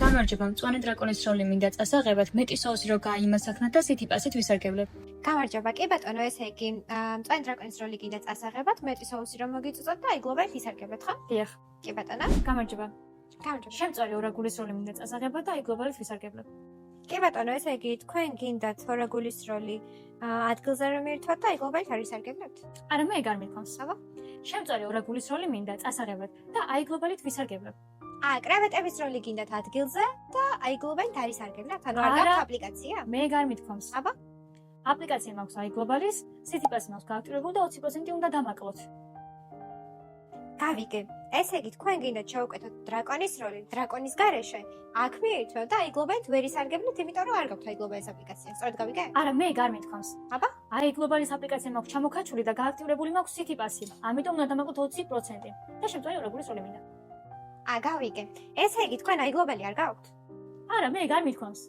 გამარჯობა, მწვანე დრაკონის როლი მინდა წასაღებად, მეტი სოუსი რო გაიმასახნათ და სითი პასით ვისარგებლებ. გამარჯობა, კი ბატონო, ესე იგი, მწვანე დრაკონის როლი კიდე წასაღებად, მეტი სოუსი რომ მოგიწოდოთ და აიგლობად ისარგებლეთ, ხო? დიახ. კი ბატონო. გამარჯობა. გამარჯობა. შემწვარი ორაგულის როლი მინდა წასაღებად და აიგლობად ვისარგებლებ. კი ბატონო, ესე იგი, თქვენ გინდათ ორაგულის როლი ადგილზე რომ მირთვათ და აიგლობად არ ისარგებლებთ? არა, მე ეგ არ მithქონს. აბა? შემწვარი ორაგულის როლი მინდა წასაღებად და აიგლობად ვისარგებლებ. კრევეტების როლი გინდათ ადგილზე და აიგლობად არ ისარგებლებთ? ანუ არ არა. გაქვთ აპლიკაცია? მე ეგ არ მithქონს. აბა? აპლიკაცია მაქვს აიგლობალის, სითი პასი მაქვს გააქტიურებული და 20% უნდა დამაკლოთ. გავიგე. ესე იგი, თქვენ გინდათ შევუკეთოთ დრაკონის როლი, დრაკონის გარეშე. აქ მიირთვათ და აიგლობად ვერ ისარგებლებთ, იმიტომ რომ არ გაქვთ აიგლობალის აპლიკაცია. სწორედ გავიგე? არა, მე ეგ არ მithქონს. აბა? აიგლობალის აპლიკაცია მაქვს ჩამოქაჩული და გააქტიურებული მაქვს სითი პასი. ამიტომ უნდა დამაკლოთ 20% და შემწვარი ორაგულის როლი მინდა. გავიგე. ესე იგი, თქვენ აიგლობალი არ გაქვთ? არა, მე ეგ არ მithქონს.